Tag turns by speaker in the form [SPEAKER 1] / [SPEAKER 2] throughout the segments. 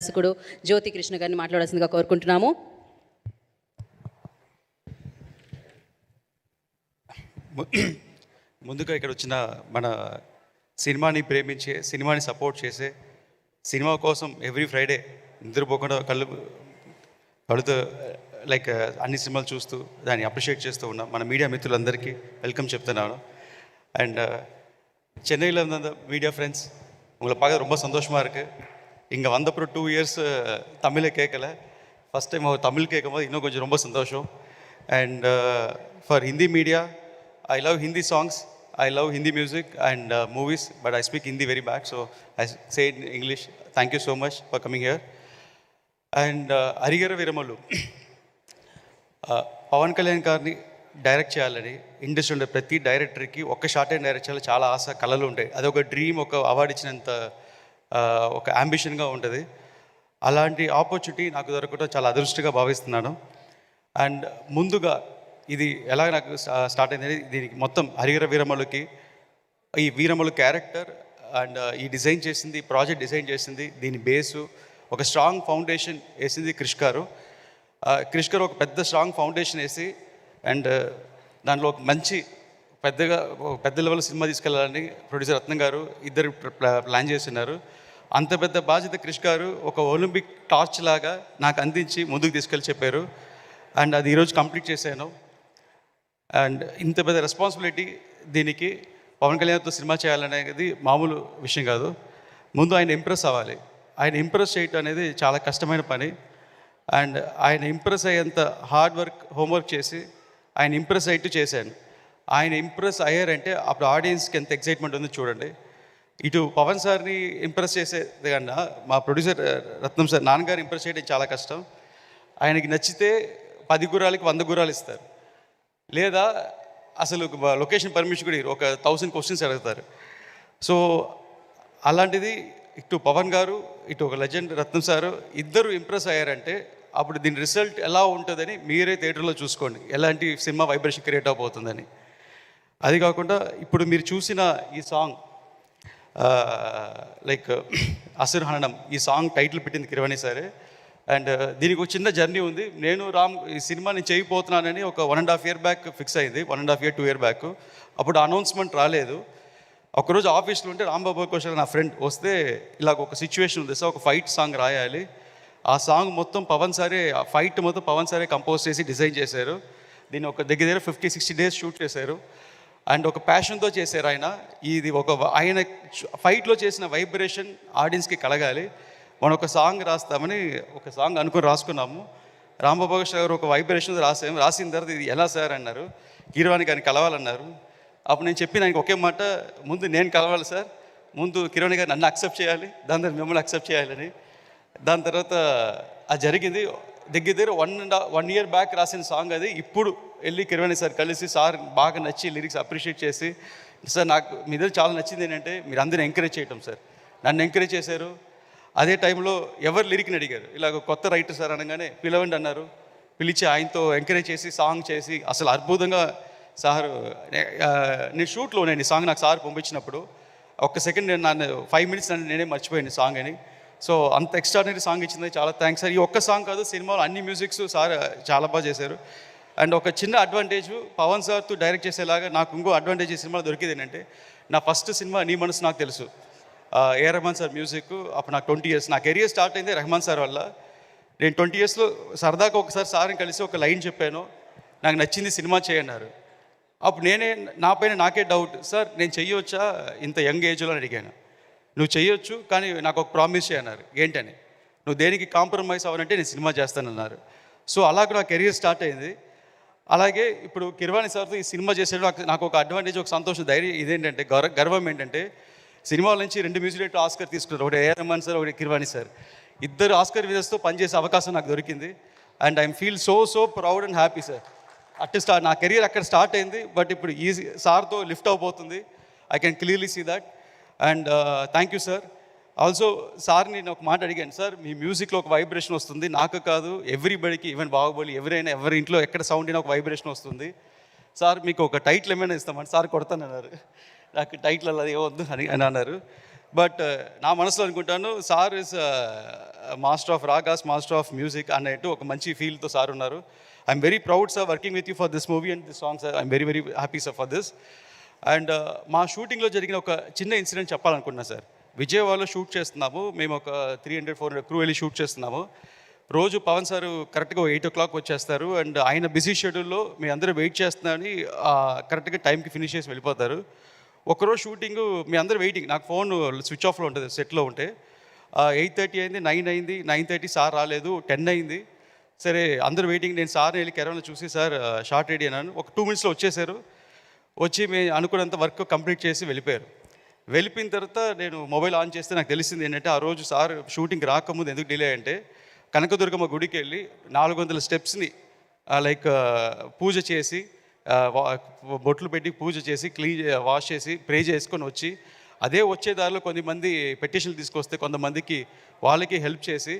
[SPEAKER 1] దర్శకుడు జ్యోతి కృష్ణ గారిని మాట్లాడాల్సిందిగా కోరుకుంటున్నాము.
[SPEAKER 2] ముందుగా ఇక్కడ వచ్చిన మన సినిమాని ప్రేమించే, సినిమాని సపోర్ట్ చేసే, సినిమా కోసం ఎవ్రీ ఫ్రైడే నిద్రపోకుండా కళ్ళుతో లైక్ అన్ని సినిమాలు చూస్తూ దాన్ని అప్రిషియేట్ చేస్తూ ఉన్నాం మన మీడియా మిత్రులందరికీ వెల్కమ్ చెప్తున్నాను. అండ్ சென்னையில் இருந்த மீடியா ஃப்ரெண்ட்ஸ் உங்களை பார்க்க ரொம்ப சந்தோஷமாக இருக்குது. இங்கே வந்தப்புறம் 2 இயர்ஸ் தமிழை கேட்கல, ஃபஸ்ட் டைம் அவர் தமிழ் கேட்கும் போது இன்னும் கொஞ்சம் ரொம்ப சந்தோஷம். And for Hindi media, I love Hindi songs, I love Hindi music and movies, but I speak Hindi very bad, so I say it in English. Thank you so much for coming here. And Arigara Veeramallu, Pawan Kalyan గారిని direct చేయాలని industry ఉండే ప్రతి డైరెక్టర్కి ఒక్క short and direct చేయాలి చాలా ఆశ, కళలు ఉంటాయి. అది ఒక డ్రీమ్, ఒక అవార్డు ఇచ్చినంత ఒక అంబిషన్గా ఉంటుంది. అలాంటి ఆపర్చునిటీ నాకు దొరకడం చాలా అదృష్టంగా భావిస్తున్నాను. అండ్ ముందుగా ఇది ఎలా నాకు స్టార్ట్ అయింది, దీనికి మొత్తం హరిహర వీరమలుకి ఈ వీరమలు క్యారెక్టర్ అండ్ ఈ డిజైన్ చేసింది, ప్రాజెక్ట్ డిజైన్ చేసింది, దీని బేసు ఒక స్ట్రాంగ్ ఫౌండేషన్ వేసింది క్రిష్ గారు. క్రిష్ గారు ఒక పెద్ద స్ట్రాంగ్ ఫౌండేషన్ వేసి అండ్ దాంట్లో ఒక మంచి పెద్ద లెవెల్ సినిమా తీసుకెళ్ళాలని ప్రొడ్యూసర్ రత్నం గారు ఇద్దరు ప్లాన్ చేస్తున్నారు. అంత పెద్ద బాధ్యత క్రిష్ గారు ఒక ఒలింపిక్ టార్చ్ లాగా నాకు అందించి ముందుకు తీసుకెళ్ళి చెప్పారు. అండ్ అది ఈరోజు కంప్లీట్ చేశాను. అండ్ ఇంత పెద్ద రెస్పాన్సిబిలిటీ దీనికి పవన్ కళ్యాణ్తో సినిమా చేయాలనేది మామూలు విషయం కాదు. ముందు ఆయన ఇంప్రెస్ అవ్వాలి. ఆయన ఇంప్రెస్ చేయటం అనేది చాలా కష్టమైన పని. అండ్ ఆయన ఇంప్రెస్ అయ్యేంత హార్డ్ వర్క్, హోంవర్క్ చేసి ఆయన ఇంప్రెస్ అయ్యేట్టు చేశాను. ఆయన ఇంప్రెస్ అయ్యారంటే అప్పుడు ఆడియన్స్కి ఎంత ఎక్సైట్మెంట్ ఉందో చూడండి. ఇటు పవన్ సార్ని ఇంప్రెస్ చేసేది కన్నా మా ప్రొడ్యూసర్ రత్నం సార్, నాన్నగారు ఇంప్రెస్ చేయడం చాలా కష్టం. ఆయనకి నచ్చితే 10 గుర్రాలకి 100 గుర్రాలు ఇస్తారు, లేదా అసలు లొకేషన్ పర్మిషన్ కూడా ఒక 1000 క్వశ్చన్స్ అడుగుతారు. సో అలాంటిది ఇటు పవన్ గారు, ఇటు ఒక లెజెండ్ రత్నం సారు ఇద్దరు ఇంప్రెస్ అయ్యారంటే అప్పుడు దీని రిజల్ట్ ఎలా ఉంటుందని మీరే థియేటర్లో చూసుకోండి, ఎలాంటి సినిమా వైబ్రేషన్ క్రియేట్ అవబోతుందని. అది కాకుండా ఇప్పుడు మీరు చూసిన ఈ సాంగ్ లైక్ అసుర్ హననం, ఈ సాంగ్ టైటిల్ పెట్టింది కిరవాణి సారే. అండ్ దీనికి ఒక చిన్న జర్నీ ఉంది. నేను ఈ సినిమా నేను చేయబోతున్నానని ఒక 1.5 year బ్యాక్ ఫిక్స్ అయింది. 1.5 year 2 year బ్యాక్. అప్పుడు అనౌన్స్మెంట్ రాలేదు. ఒకరోజు ఆఫీస్లో ఉంటే రాంబాబు కోశల్ నా ఫ్రెండ్ వస్తే ఇలాగ ఒక సిచ్యువేషన్ ఉంది సార్, ఒక ఫైట్ సాంగ్ రాయాలి. ఆ సాంగ్ మొత్తం పవన్ సారే, ఆ ఫైట్ మొత్తం పవన్ సారే కంపోజ్ చేసి డిజైన్ చేశారు. దీన్ని ఒక దగ్గర 50-60 days షూట్ చేశారు. అండ్ ఒక ప్యాషన్తో చేశారు ఆయన. ఇది ఆయన ఫైట్లో చేసిన వైబ్రేషన్ ఆడియన్స్కి కలగాలి. మనం ఒక సాంగ్ రాస్తామని ఒక సాంగ్ అనుకుని రాసుకున్నాము. రాంబాబు గారు ఒక వైబ్రేషన్ రాసిన తర్వాత ఇది ఎలా సార్ అన్నారు, కీరవాణి గారిని కలవాలన్నారు. అప్పుడు నేను చెప్పిన ఆయనకి ఒకే మాట, ముందు నేను కలవాలి సార్, ముందు కీరవాణి గారు నన్ను అక్సెప్ట్ చేయాలి, దాని తర్వాత మిమ్మల్ని అక్సెప్ట్ చేయాలని. దాని తర్వాత అది జరిగింది. దగ్గర 1 year బ్యాక్ రాసిన సాంగ్ అది. ఇప్పుడు వెళ్ళి కీరవాణి సార్ కలిసి సార్ బాగా నచ్చి లిరిక్స్ అప్రిషియేట్ చేసి, సార్ నాకు మీ దగ్గర చాలా నచ్చింది ఏంటంటే మీరు అందరిని ఎంకరేజ్ చేయటం సార్, నన్ను ఎంకరేజ్ చేశారు. అదే టైంలో ఎవరు లిరిక్ని అడిగారు, ఇలాగ కొత్త రైటర్ సార్ అనగానే పిలవండి అన్నారు. పిలిచి ఆయనతో ఎంకరేజ్ చేసి సాంగ్ చేసి అసలు అద్భుతంగా సార్. నేను షూట్లో నేను ఈ సాంగ్ నాకు సార్ పంపించినప్పుడు ఒక్క సెకండ్ నన్ను 5 minutes నేనే మర్చిపోయాను సాంగ్ అని. సో అంత ఎక్స్ట్రాడినరీ సాంగ్ ఇచ్చింది, చాలా థ్యాంక్స్ సార్. ఈ ఒక్క సాంగ్ కాదు, సినిమాలో అన్ని మ్యూజిక్స్ సార్ చాలా బాగా చేశారు. అండ్ ఒక చిన్న అడ్వాంటేజ్ పవన్ సార్తో డైరెక్ట్ చేసేలాగా నాకు ఇంకో అడ్వాంటేజ్ ఈ సినిమాలో దొరికింది ఏంటంటే, నా ఫస్ట్ సినిమా నీ మనసు నాకు తెలుసు, ఏ రెహమాన్ సార్ మ్యూజిక్. అప్పుడు నాకు 20 years, నా కెరియర్ స్టార్ట్ అయింది రెహమాన్ సార్ వల్ల. నేను 20 yearsలో సరదాగా ఒకసారి సార్ని కలిసి ఒక లైన్ చెప్పాను, నాకు నచ్చింది సినిమా చేయన్నారు. అప్పుడు నా పైన నాకే డౌట్, సార్ నేను చెయ్యొచ్చా ఇంత యంగ్ ఏజ్లో అని అడిగాను. నువ్వు చెయ్యొచ్చు, కానీ నాకు ఒక ప్రామిస్ చేయన్నారు. ఏంటని, నువ్వు దేనికి కాంప్రమైజ్ అవ్వనంటే నేను సినిమా చేస్తానన్నారు. సో అలాగ నా కెరియర్ స్టార్ట్ అయింది. అలాగే ఇప్పుడు కిరవాణి సార్తో ఈ సినిమా చేసేటప్పుడు నాకు ఒక అడ్వాంటేజ్, ఒక సంతోషం, ధైర్యం ఇదేంటంటే గర్వం ఏంటంటే, సినిమాల నుంచి 2 మ్యూజిక్ డైరెక్టర్ ఆస్కర్ తీసుకున్నారు. ఒకటి ఏ రెహమాన్ సార్, ఒకటి కిరవాణి సార్. ఇద్దరు ఆస్కర్ విజర్స్తో పనిచేసే అవకాశం నాకు దొరికింది. And I'm feel so proud and happy sir. నా కెరియర్ అక్కడ స్టార్ట్ అయింది, బట్ ఇప్పుడు ఈ సార్తో లిఫ్ట్ అవబోతుంది. I can clearly see that. And thank you sir. Also sir నేను ఒక మాట అడిగాను, సార్ మీ మ్యూజిక్లో ఒక వైబ్రేషన్ వస్తుంది, నాకు కాదు ఎవ్రీబడికి, ఈవెన్ బాహుబలి ఎవరి ఇంట్లో ఎక్కడ సౌండ్ అయినా ఒక వైబ్రేషన్ వస్తుంది సార్, మీకు ఒక టైటిల్ ఏమైనా ఇస్తామని సార్ కొడతానన్నారు. నాకు టైటిల్ అలా ఏమొద్దు అని అన్నారు. బట్ నా మనసులో అనుకుంటాను sir is master of ragas, master of music అన్నట్టు ఒక మంచి ఫీల్తో సార్ ఉన్నారు. I'm very proud sir working with you for this movie and this song sir. I'm very very happy sir for this. And మా షూటింగ్లో జరిగిన ఒక చిన్న ఇన్సిడెంట్ చెప్పాలనుకుంటున్నా సార్. విజయవాడలో షూట్ చేస్తున్నాము, మేము ఒక 300-400 క్రూ వెళ్ళి షూట్ చేస్తున్నాము. రోజు పవన్ సార్ కరెక్ట్గా 8 o'clock వచ్చేస్తారు. అండ్ ఆయన బిజీ షెడ్యూల్లో మీ అందరూ వెయిట్ చేస్తున్నారని కరెక్ట్గా టైంకి ఫినిష్ చేసి వెళ్ళిపోతారు. ఒకరోజు షూటింగ్ మీ అందరూ వెయిటింగ్, నాకు ఫోన్ స్విచ్ ఆఫ్లో ఉంటుంది సెట్లో ఉంటే. 8:30 అయింది, 9 అయింది, 9:30 సార్ రాలేదు, 10 అయింది. సరే అందరూ వెయిటింగ్. నేను సార్ని వెళ్ళి కెరవన్లో చూసి సార్ షార్ట్ రెడీ అన్నాను. ఒక 2 minutesలో వచ్చేసారు. వచ్చి మేము అనుకున్నంత వర్క్ కంప్లీట్ చేసి వెళ్ళిపోయారు. వెళ్ళిపోయిన తర్వాత నేను మొబైల్ ఆన్ చేస్తే నాకు తెలిసింది ఏంటంటే, ఆ రోజు సార్ షూటింగ్ రాకముందు ఎందుకు డిలే అంటే, కనకదుర్గమ్మ గుడికి వెళ్ళి 400 స్టెప్స్ని పూజ చేసి బొట్లు పెట్టి పూజ చేసి వాష్ చేసి ప్రే చేసుకొని వచ్చి, అదే వచ్చే దారిలో కొంతమంది పెటిషన్లు తీసుకొస్తే కొంతమందికి వాళ్ళకి హెల్ప్ చేసి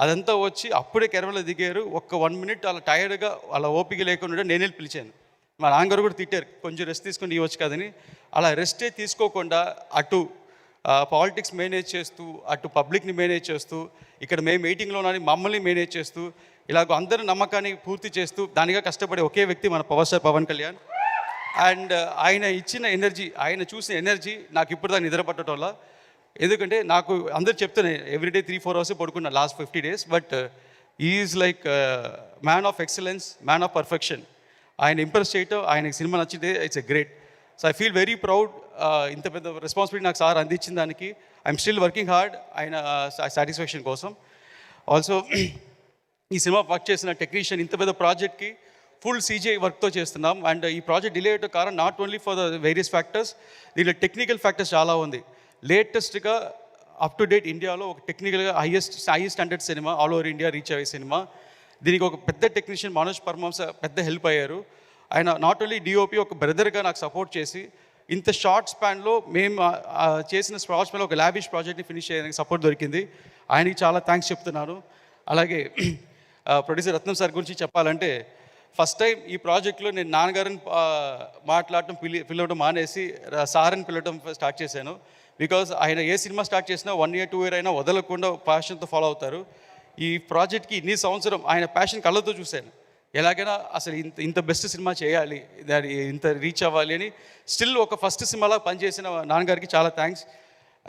[SPEAKER 2] అదంతా వచ్చి అప్పుడే కెరవలో దిగారు. ఒక్క 1 minute అలా టైర్డ్గా అలా ఓపిక లేకుండా నేను వెళ్ళి పిలిచాను. మా నాన్నగారు కూడా తిట్టారు, కొంచెం రెస్ట్ తీసుకొని ఇవ్వచ్చు కదని. అలా రెస్టే తీసుకోకుండా అటు పాలిటిక్స్ మేనేజ్ చేస్తూ, అటు పబ్లిక్ని మేనేజ్ చేస్తూ, ఇక్కడ మేము మీటింగ్లో ఉన్నాని మమ్మల్ని మేనేజ్ చేస్తూ, ఇలాగ అందరి నమ్మకాన్ని పూర్తి చేస్తూ దానిగా కష్టపడే ఒకే వ్యక్తి మన power star Pawan Kalyan. And ఆయన ఇచ్చిన ఎనర్జీ, ఆయన చూసిన ఎనర్జీ నాకు ఇప్పుడు దాన్ని నిద్ర పట్టడం వల్ల. ఎందుకంటే నాకు అందరు చెప్తాను ఎవ్రీడే 3-4 hours పడుకున్నా last 50 days. But is like man of excellence, man of perfection. ఆయన ఇంప్రెస్ చేయటం, ఆయనకి సినిమా నచ్చితే it's a great. So I feel very proud. ఇంత పెద్ద రెస్పాన్సిబిలిటీ నాకు సార్ అందించిన దానికి ఐఎమ్ స్టిల్ వర్కింగ్ హార్డ్ ఆయన సాటిస్ఫాక్షన్ కోసం. ఆల్సో ఈ సినిమా వర్క్ చేసిన టెక్నీషియన్, ఇంత పెద్ద ప్రాజెక్ట్కి ఫుల్ CGI వర్క్తో చేస్తున్నాం. అండ్ ఈ ప్రాజెక్ట్ డిలే అయ్యే కారణం not only for the various factors, దీంట్లో టెక్నికల్ ఫ్యాక్టర్స్ చాలా ఉంది. లేటెస్ట్గా అప్ టు డేట్ ఇండియాలో ఒక టెక్నికల్గా highest standard cinema all over India reach అయ్యే సినిమా. దీనికి ఒక పెద్ద టెక్నీషియన్ మనోజ్ పర్మాంస పెద్ద హెల్ప్ అయ్యారు. ఆయన నాట్ ఓన్లీ DOP, ఒక బ్రదర్గా నాకు సపోర్ట్ చేసి ఇంత షార్ట్ స్పాన్లో మేము చేసిన షార్ట్ స్పాన్లో ఒక లావిష్ ప్రాజెక్ట్ని ఫినిష్ చేయడానికి సపోర్ట్ దొరికింది. ఆయనకి చాలా థ్యాంక్స్ చెప్తున్నాను. అలాగే ప్రొడ్యూసర్ రత్నం సార్ గురించి చెప్పాలంటే, ఫస్ట్ టైం ఈ ప్రాజెక్ట్లో నేను నాన్నగారిని మాట్లాడటం పిలవడం మానేసి సార్ని పిలవడం స్టార్ట్ చేశాను. బికాజ్ ఆయన ఏ సినిమా స్టార్ట్ చేసినా 1 year 2 year అయినా వదలకుండా ప్యాషన్తో ఫాలో అవుతారు. ఈ ప్రాజెక్ట్కి ఇన్ని సంవత్సరం ఆయన ప్యాషన్ కళ్ళతో చూశాను. ఎలాగైనా అసలు ఇంత బెస్ట్ సినిమా చేయాలి, దాని ఇంత రీచ్ అవ్వాలి అని స్టిల్ ఒక ఫస్ట్ సినిమాలా పనిచేసిన నాన్నగారికి చాలా థ్యాంక్స్.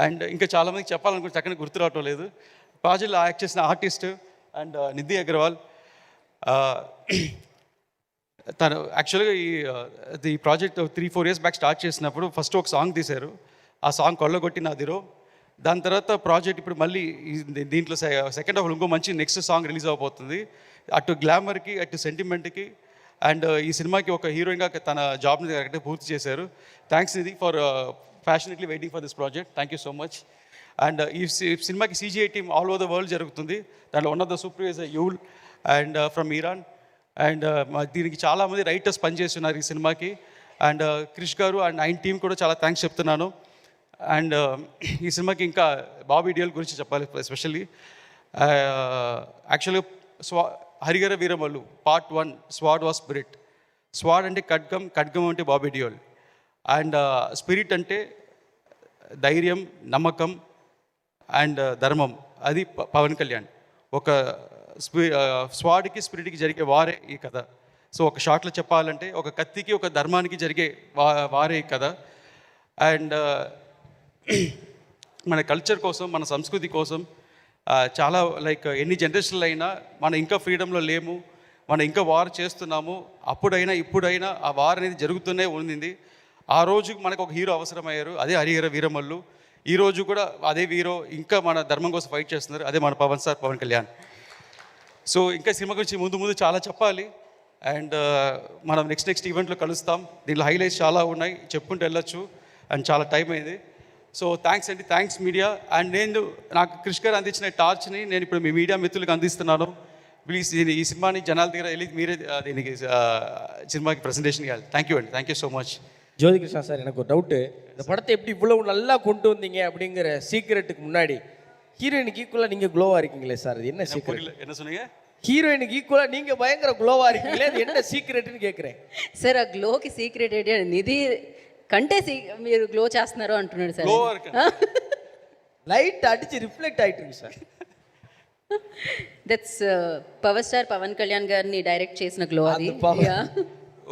[SPEAKER 2] అండ్ ఇంకా చాలామందికి చెప్పాలనుకుంటే చక్కని గుర్తు రావటం లేదు. ప్రాజెక్ట్లో యాక్ట్ చేసిన ఆర్టిస్ట్ అండ్ నిధి అగర్వాల్, తను యాక్చువల్గా ఈ ప్రాజెక్ట్ 3-4 years బ్యాక్ స్టార్ట్ చేసినప్పుడు ఫస్ట్ ఒక సాంగ్ తీశారు. ఆ సాంగ్ కొల్లగొట్టి నాదిరో. దాని తర్వాత ప్రాజెక్ట్ ఇప్పుడు మళ్ళీ దీంట్లో సెకండ్ హాఫ్ ఇంకో మంచి నెక్స్ట్ సాంగ్ రిలీజ్ అవబోతుంది. అటు గ్లామర్కి, అటు సెంటిమెంట్కి. అండ్ ఈ సినిమాకి ఒక హీరోయిన్గా తన జాబ్ని కరెక్ట్గా పూర్తి చేశారు. Thanks Nidhi for passionately waiting for this project. Thank you so much. And ఈ సినిమాకి CGI team all over the world జరుగుతుంది. దాంట్లో one of the supervisor you'll and from Iran. And దీనికి చాలామంది రైటర్స్ పనిచేస్తున్నారు ఈ సినిమాకి. అండ్ క్రిష్ గారు అండ్ ఆయన టీం కూడా చాలా థ్యాంక్స్ చెప్తున్నాను. అండ్ ఈ సినిమాకి ఇంకా బాబీ డియోల్ గురించి చెప్పాలి ఎస్పెషల్లీ. యాక్చువల్గా Harihara Veeramallu Part 1 sword was spirit. Sword అంటే ఖడ్గం, ఖడ్గం అంటే బాబీ డియోల్. అండ్ స్పిరిట్ అంటే ధైర్యం, నమ్మకం అండ్ ధర్మం, అది పవన్ కళ్యాణ్. ఒక స్వాడ్కి స్పిరిట్కి జరిగే వారే ఈ కథ. సో ఒక షార్ట్లో చెప్పాలంటే ఒక కత్తికి ఒక ధర్మానికి జరిగే వారే ఈ కథ. అండ్ మన కల్చర్ కోసం, మన సంస్కృతి కోసం చాలా లైక్ ఎన్ని జనరేషన్లు అయినా మనం ఇంకా ఫ్రీడంలో లేము, మనం ఇంకా వార్ చేస్తున్నాము. అప్పుడైనా ఇప్పుడైనా ఆ వార్ అనేది జరుగుతూనే ఉంది. ఆ రోజు మనకు ఒక హీరో అవసరమయ్యారు, అదే హరిహర వీరమల్లు. ఈరోజు కూడా అదే హీరో ఇంకా మన ధర్మం కోసం ఫైట్ చేస్తున్నారు, అదే మన పవన్ కళ్యాణ్. సో ఇంకా సినిమా గురించి ముందు చాలా చెప్పాలి. అండ్ మనం నెక్స్ట్ ఈవెంట్లో కలుస్తాం. దీంట్లో హైలైట్స్ చాలా ఉన్నాయి, చెప్పుకుంటూ వెళ్ళొచ్చు. అండ్ చాలా టైం అయింది. సో థ్యాంక్స్ అండి, థ్యాంక్స్ మీడియా. అండ్ నేను నాకు క్రిష్ గారు అందించిన టార్చ్ని నేను ఇప్పుడు మీ మీడియా మిత్రులకు అందిస్తున్నాను. ప్లీజ్ ఈ సినిమాని జనాల దగ్గర వెళ్ళి మీరే దీనికి సినిమాకి ప్రజెంటేషన్ ఇవ్వాలి. థ్యాంక్ యూ అండి, thank you so much.
[SPEAKER 3] Jyothi Krishna sir, எனக்கு ஒரு டவுட்டு. இந்த படத்தை எப்படி இவ்வளவு நல்லா கொண்டு வந்தீங்க அப்படிங்கிற சீக்ரெட்டுக்கு முன்னாடி ஹீரோயினுக்கு ஈக்குவலாக நீங்கள் க்ளோவாக இருக்கீங்களே சார், அது என்ன சீக்ரெட்?
[SPEAKER 2] என்ன சொன்னீங்க?
[SPEAKER 3] హీరోయిన్కి ఈక్వల్గా நீங்கள் பயங்கர க்ளோவாக இருக்கீங்களே, அது என்ன సీక్రెట్ని கேட்குறேன்
[SPEAKER 1] సార్. ఆ గ్లోకి సీక్రెట్ ఏంటి? నిధి కంటే మీరు గ్లో చేస్తున్నారు అంటున్నాడు సార్.
[SPEAKER 3] லைட் அடிச்சு ரிஃப்ளெக்ட் ஆயிட்டு இருக்கு sir.
[SPEAKER 1] That's power star Pawan Kalyan గారిని డైరెక్ట్ చేసిన గ్లో అది
[SPEAKER 3] அந்த power.
[SPEAKER 1] Yeah.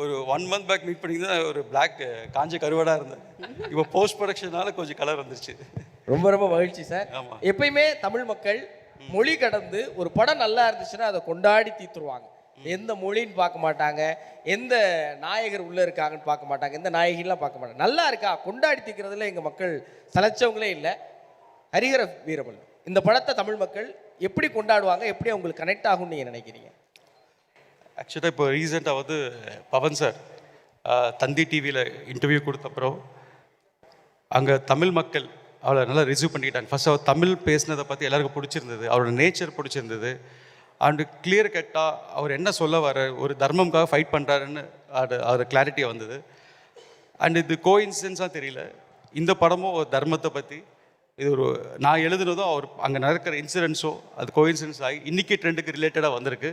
[SPEAKER 2] ஒரு 1 month பேக் மீட் பண்ணி தான் ஒரு பிளாக் காஞ்ச கருவாடாக இருந்தேன். இப்போ போஸ்ட் ப்ரொடக்ஷனால கொஞ்சம் கலர் வந்துருச்சு.
[SPEAKER 3] ரொம்ப ரொம்ப மகிழ்ச்சி சார்.
[SPEAKER 2] ஆமா.
[SPEAKER 3] எப்பயுமே தமிழ் மக்கள் மொழி கடந்து ஒரு படம் நல்லா இருந்துச்சுன்னா அதை கொண்டாடி தீத்துருவாங்க. எந்த மொழின்னு பார்க்க மாட்டாங்க, எந்த நாயகர் உள்ள இருக்காங்கன்னு பார்க்க மாட்டாங்க, எந்த நாயகிலாம் பார்க்க மாட்டாங்க. நல்லா இருக்கா கொண்டாடி தீக்கிறதுல எங்க மக்கள் சலைச்சவங்களே இல்லை. ஹரிஹர வீரமல் இந்த படத்தை தமிழ் மக்கள் எப்படி கொண்டாடுவாங்க, எப்படி அவங்களுக்கு கனெக்ட் ஆகும்னு நீங்க நினைக்கிறீங்க?
[SPEAKER 2] ஆக்சுவலாக இப்போ ரீசெண்டாக வந்து பவன் சார் தந்தி டிவியில் இன்டர்வியூ கொடுத்தப்புறம் அங்கே தமிழ் மக்கள் அவளை நல்லா ரிசீவ் பண்ணிக்கிட்டாங்க. ஃபர்ஸ்ட் அவர் தமிழ் பேசினதை பற்றி எல்லாருக்கும் பிடிச்சிருந்தது, அவரோட நேச்சர் பிடிச்சிருந்தது. அண்டு கிளியர் கட்டாக அவர் என்ன சொல்ல வர ஒரு தர்மம்காக ஃபைட் பண்ணுறாருன்னு அது கிளாரிட்டியாக வந்தது. அண்ட் இது கோஇன்சிடென்ஸாக தெரியல, இந்த படமும் ஒரு தர்மத்தை பற்றி இது ஒரு நான் எழுதுனதும் அவர் அங்கே நடக்கிற இன்சிடென்ட்ஸோ அது கோஇன்சிடென்ஸ் ஆகி இன்றைக்கி ட்ரெண்டுக்கு ரிலேட்டடாக வந்திருக்கு.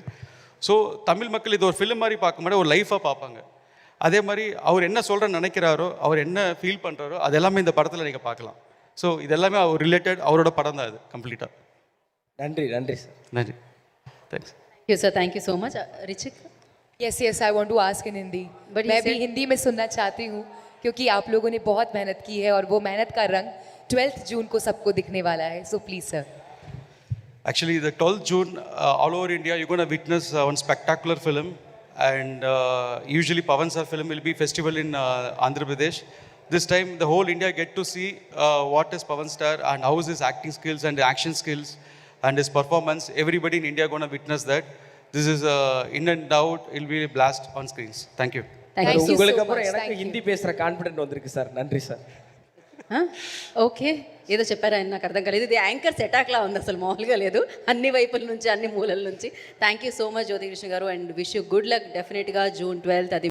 [SPEAKER 2] ஸோ தமிழ் மக்கள் இது ஒரு ஃபிலிம் மாதிரி பார்க்க மாட்டே ஒரு லைஃபாக பார்ப்பாங்க. அதே மாதிரி அவர் என்ன சொல்கிறேன்னு நினைக்கிறாரோ, அவர் என்ன ஃபீல் பண்ணுறாரோ அது எல்லாமே இந்த படத்தில் நீங்கள் பார்க்கலாம். ஸோ இது எல்லாமே அவர் ரிலேட்டட் அவரோட படம் தான் இது கம்ப்ளீட்டாக.
[SPEAKER 3] நன்றி நன்றி சார்.
[SPEAKER 2] நன்றி, thanks.
[SPEAKER 1] Thank you, sir. Thank you so much. Richik?
[SPEAKER 4] Yes yes I want to ask in Hindi,
[SPEAKER 1] But
[SPEAKER 4] मैं
[SPEAKER 1] you
[SPEAKER 4] भी
[SPEAKER 1] said-
[SPEAKER 4] हिंदी में सुनना चाहती हूँ क्योंकि आप लोगों ने बहुत मेहनत की है और वो मेहनत का रंग 12th जून को सबको दिखने वाला है. So please sir.
[SPEAKER 2] Actually, the 12th June, all over India, you're going to witness one spectacular film. And usually Pavan Sir film will be festival in Andhra Pradesh. This time, the whole India get to see what is Pavan Star and how is his acting skills and action skills and his performance. Everybody in India going to witness that. This is in and out, it will be a blast on screens. Thank you.
[SPEAKER 1] Thank
[SPEAKER 4] Thank
[SPEAKER 1] you.
[SPEAKER 4] you.
[SPEAKER 3] உங்களுக்கு
[SPEAKER 4] so
[SPEAKER 3] அப்புறம்
[SPEAKER 4] much.
[SPEAKER 3] எனக்கு
[SPEAKER 4] Thank you.
[SPEAKER 3] Hindi பேசுற confident வந்திருக்கு sir. நன்றி sir.
[SPEAKER 1] Okay, ఏదో చెప్పారా నాకు అర్థం కాలేదు. ఇది యాంకర్స్ అటాక్లా ఉంది, అసలు మామూలుగా లేదు. అన్ని వైపుల నుంచి అన్ని మూలల నుంచి. థ్యాంక్ యూ సో మచ్ జ్యోతి కృష్ణ గారు and wish you good luck. డెఫినెట్గా June 12th అది